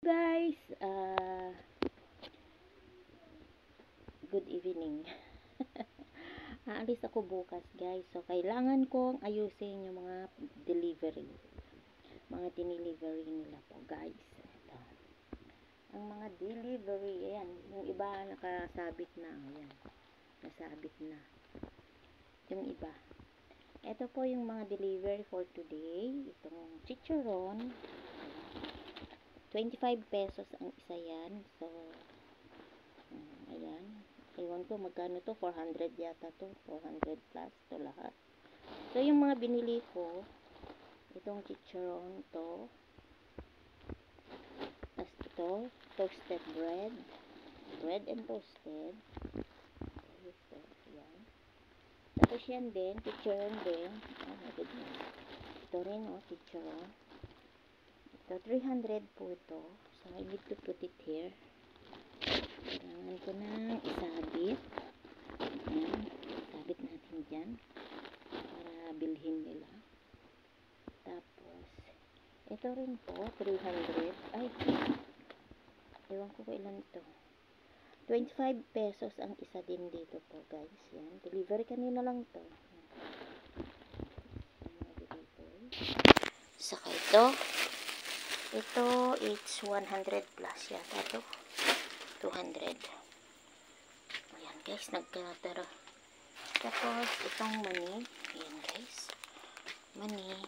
Guys, good evening. Aalis ako bukas, guys. So, kailangan kong ayusin yung mga delivery. Mga dinelivery nila po, guys. Ito. Ang mga delivery, ayan. Yung iba nakasabit na. Ayan. Nasabit na. Yung iba. Ito po yung mga delivery for today. Itong chicharon. 25 pesos ang isa yan. So, ayan. Ewan ko magkano to. 400 yata to. 400 plus to lahat. So, yung mga binili ko, itong chicharon to. Tapos ito, toasted bread. Bread and toasted. Ito, ayan. Tapos yan din, chicharon din. Oh my goodness. Ito rin, oh, chicharon. Ito, 300 po ito. So, I need to put it here. Kailangan ko nang isabit. Ayan. Sabit natin dyan. Para bilhin nila. Tapos, ito rin po, 300. Ay, ewan ko kailan ito. 25 pesos ang isa din dito po, guys. Yan. Delivery kanina lang to. Saka ito. Ito, it's 100 plus yata to. 200. Ayan, guys. Nagkatara. Tapos, itong money. Ayan, guys. Money.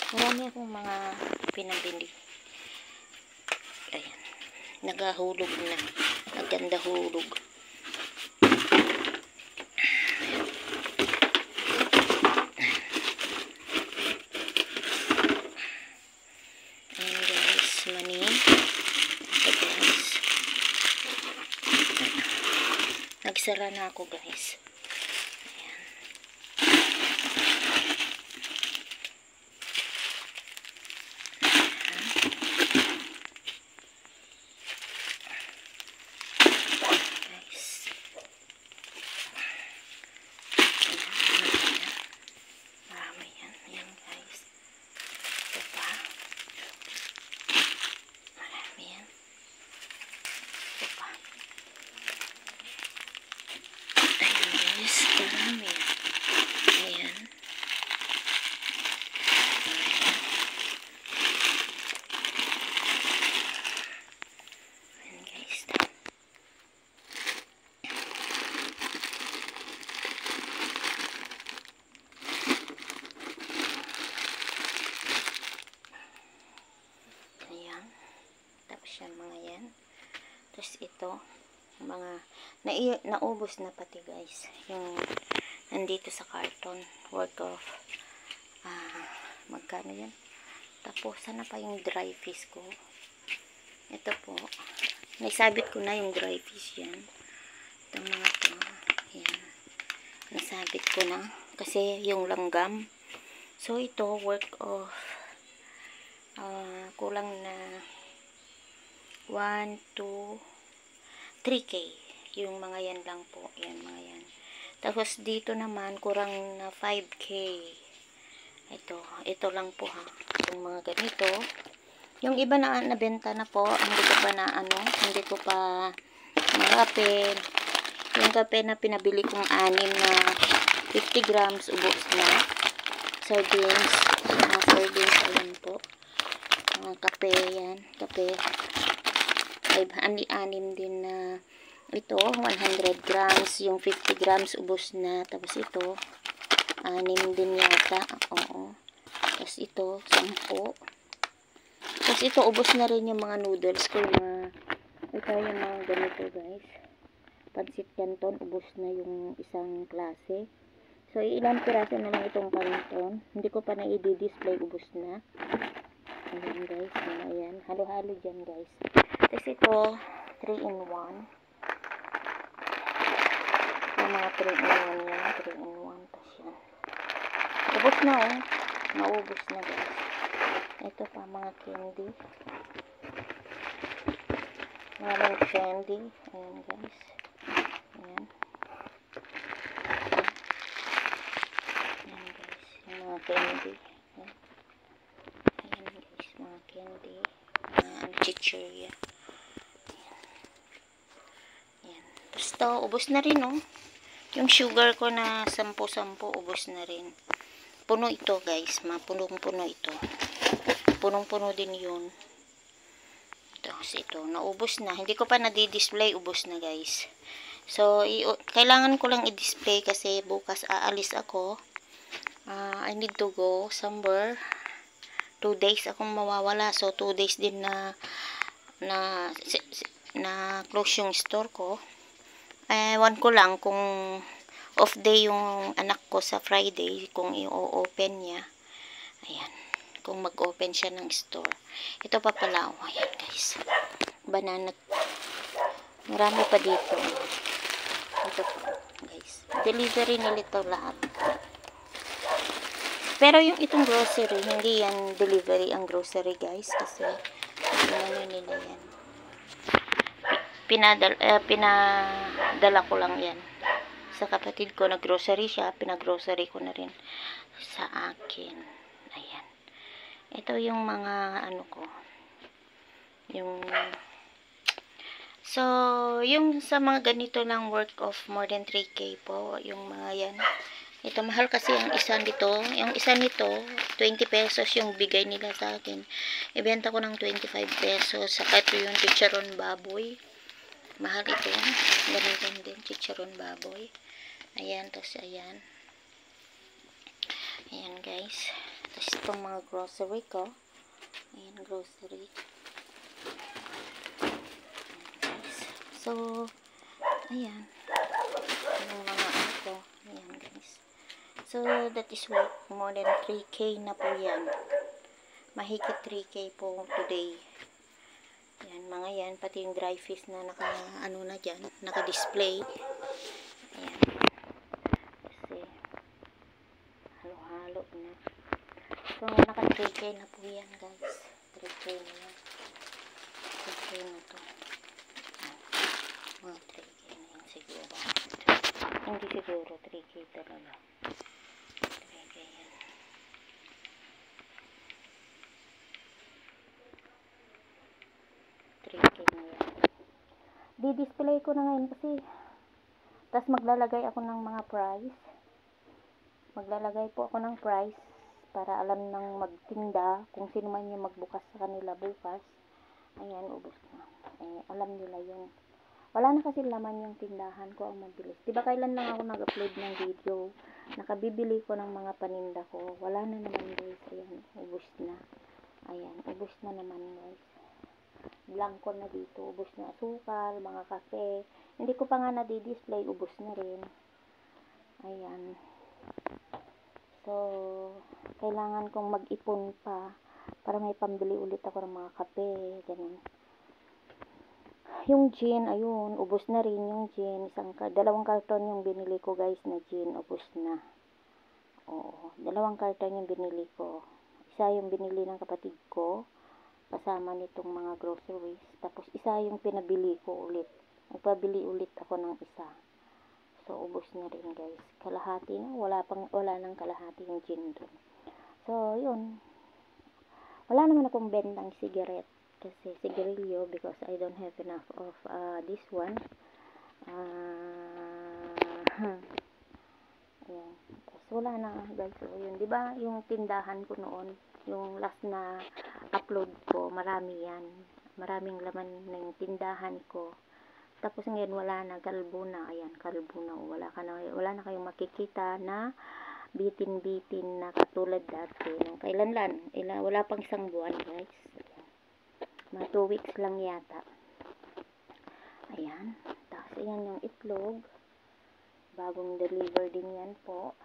Marami akong mga pinabili. Ayan. Nagahulog na. Naganda hulog. Ayan, guys. Money. Ito, guys. Nagsara na ako, guys. Yan, mga yan. Tapos ito, mga naubos na pati, guys. Yung nandito sa carton, worth of magkano yan? Tapos sana pa yung dry fish ko. Ito po, naisabit ko na yung dry fish yan. Itong mga to, yan. Nasabit ko na kasi yung langgam. So ito, worth of kulang na 1, 2, 3K. Yung mga yan lang po. Yan, mga yan. Tapos, dito naman, kurang na 5K. Ito lang po, ha. Yung mga ganito. Yung iba na nabenta na po. Hindi ko pa hindi ko pa nakape. Yung kape na pinabili kong 6 na 50 grams, ubos na. Sardines. Mga sardines, ayan po. Mga kape, yan. Kape. 6 din na ito, 100 grams, yung 50 grams ubos na. Tapos ito 6 din yata. Oo. Tapos ito 10. Tapos ito ubos na rin yung mga noodles ko, ito yung mga ganito, guys. Pansit canton, ubos na yung isang klase. So ilang piraso na lang itong canton. Hindi ko pa na i-display, ubos na. Ayan, guys. Ayan, halo-halo dyan, guys. Tapos ito, 3-in-1. Yung mga 3-in-1 yan. 3-in-1. Tapos yan. Ubus na, oh. Naubos na, guys. Ito pa, mga candy. Mga candy. Ayan, guys. Ayan. Ayan, guys. Yung mga candy. Ayan. Ayan, guys. Mga candy. Ayan. chichirya. Ayan. Tapos to, ubos na rin, oh. Yung sugar ko na 10, ubos na rin. Puno ito, guys. Punong-puno ito. Punong-puno din yun. Tapos ito, naubos na. Hindi ko pa nadi-display, ubos na, guys. So, kailangan ko lang i-display kasi bukas aalis ako. I need to go somewhere. 2 days akong mawawala. So, 2 days din na close yung store ko. Ewan ko lang kung off day yung anak ko sa Friday, kung i-open niya. Ayan. Kung mag-open siya ng store. Ito pa pala. Oh, ayan, guys. Banana. Marami pa dito. Ito pa, guys. Delivery nilito lahat. Pero yung itong grocery, hindi yan delivery ang grocery, guys. Kasi, ano nila yan. Pinadala ko lang yan sa kapatid ko. Nag-grocery siya, pinag-grocery ko na rin sa akin. Ayan. Ito yung mga ano ko. Yung sa mga ganito lang work of more than 3K po, yung mga yan. Ito mahal kasi yung isa nito. Yung isa nito, 20 pesos yung bigay nila sa akin. Ibenta ko ng 25 pesos. Saka ito yung chicharon baboy. Mahal ito. Ganun din, chicharon baboy. Ayan, tapos ayan. Ayan, guys. Tapos itong mga grocery ko. Ayan, grocery. Ayan, guys. So, ayan. Yung mga ito. Ayan, guys. So, that is worth more than 3K na po yan. Mahigit 3K po today. Yan, mga yan. Pati yung dry fish na ano na dyan. Naka-display. Ayan. Kasi, halo-halo na. So, naka 3K na po yan, guys. 3K na yan. 3K na to. Mga 3K na yan siguro. Hindi siguro. 3K talaga. 3K yan. Di-display ko na ngayon kasi tapos maglalagay ako ng mga price. Maglalagay po ako ng price para alam ng magtinda kung sino man yung magbukas sa kanila bukas. Ayan, ubos na. Alam nila yun. Wala na kasi laman yung tindahan ko ang mabilis. Diba kailan lang ako nag-upload ng video? Nakabibili ko ng mga paninda ko. Wala na naman, guys. Ayan, ubos na. Ayan, ubos na naman, guys. Blanco na dito. Ubos na asukal, mga kape. Hindi ko pa nga na-display. Ubos na rin. Ayan. So, kailangan kong mag-ipon pa para may pambili ulit ako ng mga kape. Ganun. Yung gin, ayun, ubos na rin yung gin. Dalawang karton yung binili ko, guys, na gin. Ubos na. Oo, 2 karton yung binili ko. Isa yung binili ng kapatid ko. Kasama nitong mga groceries. Tapos isa yung pinabili ko ulit. Nagpabili ulit ako ng isa. So, ubos na rin, guys. Kalahati na. Wala nang kalahati yung gin doon. So, yun. Wala naman akong bentang cigarette. Kasi sigarilyo because I don't have enough of this one. Ayan. Tapos, wala na, guys. So, yun. Diba yung tindahan ko noon? Yung last na upload ko, marami yan. Maraming laman na yung tindahan ko. Tapos ngayon wala na, kalbo na. Ayan, kalbo na. Wala na kayong makikita na bitin-bitin na katulad dati. Nung kailan lang. Wala pang 1 buwan, guys. Mga 2 weeks lang yata. Ayan. Tapos ayan yung itlog. Bagong deliver din yan po.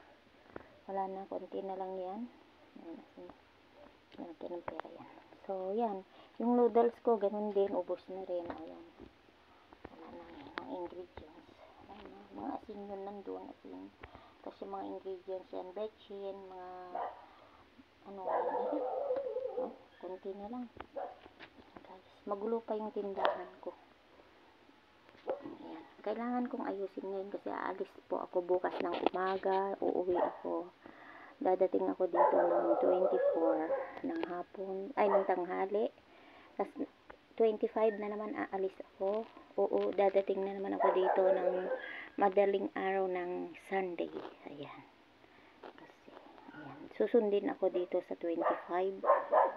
Wala na, konti na lang yan. Ayan. Natin ang pera yan. So, yan. Yung noodles ko, ganun din. Ubos na rin. Ayan. Wala na yan. Mga ingredients. Ayan. Mga asin yun nandun. Asin. Tapos yung mga ingredients yan. Bechin. Mga ano. Kunti na lang. Guys. Magulo pa yung tindahan ko. Ayan. Kailangan kong ayusin ngayon kasi aalis po ako bukas ng umaga. Uuwi ako. Dadating ako dito ng 24 ng hapon, ay ng tanghali. Tapos 25 na naman aalis ako. Oo, dadating na naman ako dito ng madaling araw ng Sunday. Ayan. Kasi, ayan. Susundin ako dito sa 25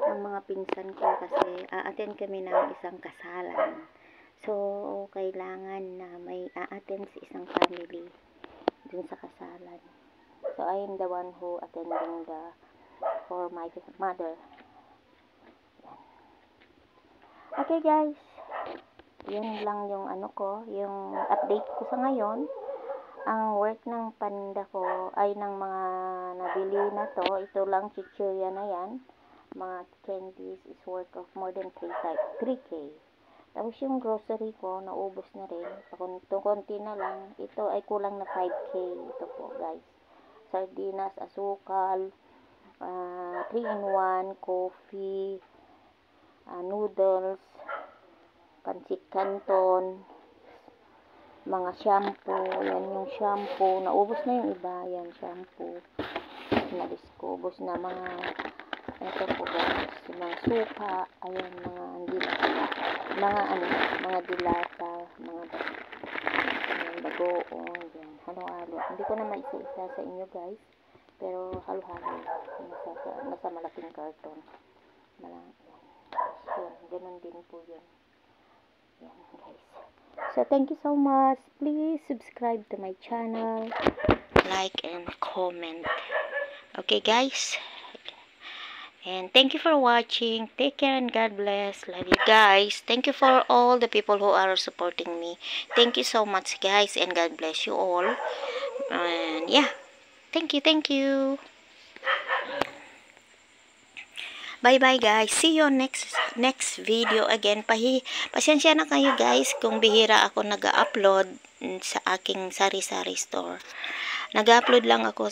ng mga pinsan ko kasi a-attend kami ng isang kasalan. So, kailangan na may a-attend sa isang family dun sa kasalan. So, I am the one who attending for my mother. Okay guys, yun lang yung yung update ko sa ngayon. Ang work ng panda ko ay ng mga nabili na to. Ito lang chichirya na yan. Mga candies is worth of more than 3K. Tapos yung grocery ko, naubos na rin. Konti na lang. Ito ay kulang na 5K. Ito po guys. Sardinas, asukal, 3-in-1, coffee, noodles, pansit canton, mga shampoo. Yan yung shampoo. Naubos na yung iba. Yan, shampoo. Nalis ko. Ubos na mga, ito po guys, mga suka. Ayan, mga dilata. Mga dilata. Mga bagoong. Yan, halo-halo. Hindi ko na maisa-isa sa inyo guys. Pero halo-halo. Nasa malaking karton. So, ganun din po yun. Yan, guys. So, thank you so much. Please subscribe to my channel. Like and comment. Okay, guys. And thank you for watching. Take care and God bless. Love you guys. Thank you for all the people who are supporting me. Thank you so much, guys. And God bless you all. And yeah. Thank you, thank you. Bye-bye guys. See you next video again. Pasensya na kayo guys kung bihira ako nag-upload sa aking sari-sari store. Nag-upload lang ako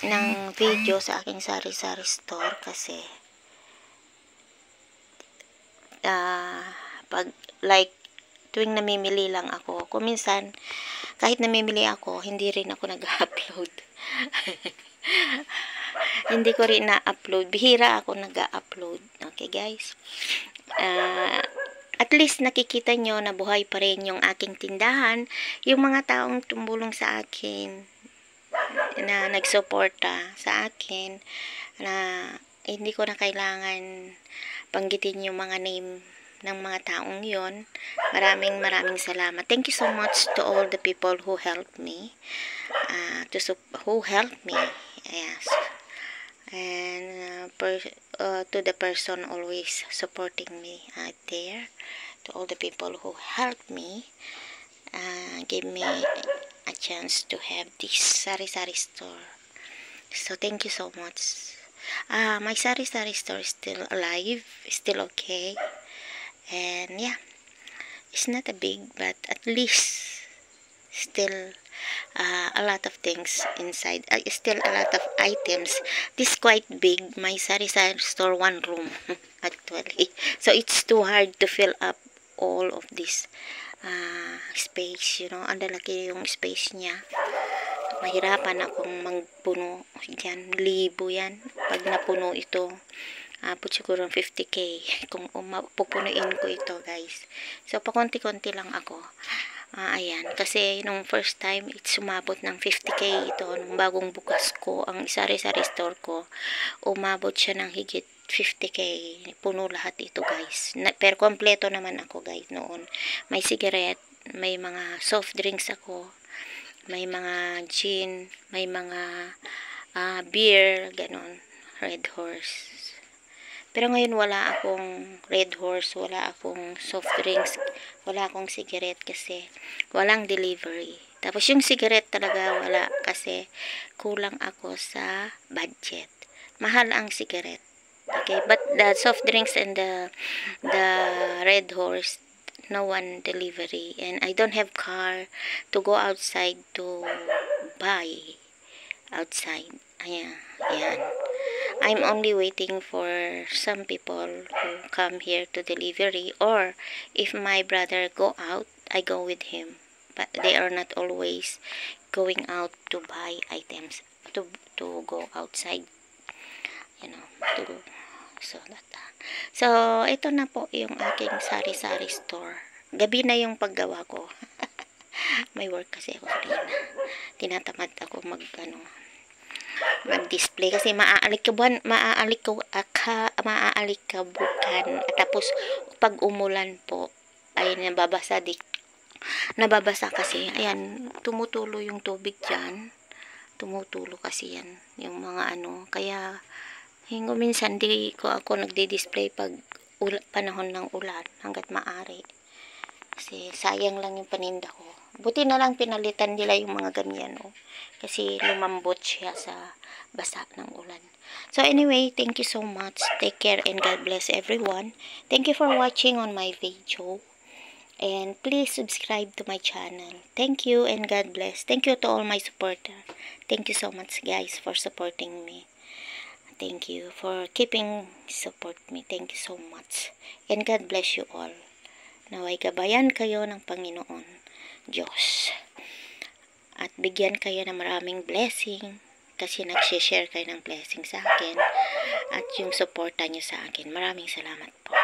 ng video sa aking sari-sari store kasi pag tuwing namimili lang ako. Kung minsan kahit namimili ako, hindi rin ako nag-upload. Hindi ko rin na-upload. Bihira ako nag-upload. Okay, guys? At least nakikita nyo na buhay pa rin yung aking tindahan. Yung mga taong tumulong sa akin, na nagsuporta sa akin, na hindi ko na kailangan banggitin yung mga name ng mga taong yon. Maraming salamat. Thank you so much to all the people who helped me. Yes. And to the person always supporting me out there, to all the people who helped me, give me a chance to have this sari-sari store. So thank you so much. My sari-sari store is still alive, still okay, and yeah, it's not a big, but at least still a lot of things inside. Still a lot of items. This is quite big. My sari-sari store, one room actually. So it's too hard to fill up all of this space. You know, ang lalaki yung space niya. Mahirapan akong magpuno dyan. Libo yan. Pag napuno ito, siguro 50K kung pupunuin ko ito guys. So pakonti-konti lang ako. Ayan, kasi nung first time sumabot ng 50K ito nung bagong bukas ko ang sari-sari store ko. Umabot siya ng higit 50K. Puno lahat ito guys. Pero kompleto naman ako guys noon. May cigarette, may mga soft drinks ako, may mga gin, may mga beer, ganon, Red Horse. Pero ngayon wala akong Red Horse, wala akong soft drinks, wala akong cigarette kasi walang delivery. Tapos yung cigarette talaga wala kasi kulang ako sa budget. Mahal ang cigarette. Okay, but the soft drinks and the Red Horse, no one delivery. And I don't have car to go outside to buy outside. Ayan, ayan. I'm only waiting for some people who come here to delivery, or if my brother go out, I go with him. But they are not always going out to buy items, to go outside, you know, So, ito na po yung aking sari-sari store. Gabi na yung paggawa ko. May work kasi ako kanina. Tinatamad ako mag-display kasi maaalikabukan. Tapos, pag umulan po, ay nababasa kasi. Ayan, tumutulo yung tubig dyan. Tumutulo kasi yan. Yung mga kaya, minsan di ko ako nagdi-display pag panahon ng ulan hanggat maaari. Kasi sayang lang yung paninda ko. Buti na lang pinalitan nila yung mga ganyan, kasi lumambot siya sa basa ng ulan. So anyway, thank you so much. Take care and God bless everyone. Thank you for watching on my video. And please subscribe to my channel. Thank you and God bless. Thank you to all my supporters. Thank you so much guys for supporting me. Thank you for keeping support me. Thank you so much. And God bless you all. Naway gabayan kayo ng Panginoon Diyos. At bigyan kayo ng maraming blessing. Kasi nagsishare kayo ng blessing sa akin. At yung suporta nyo sa akin. Maraming salamat po.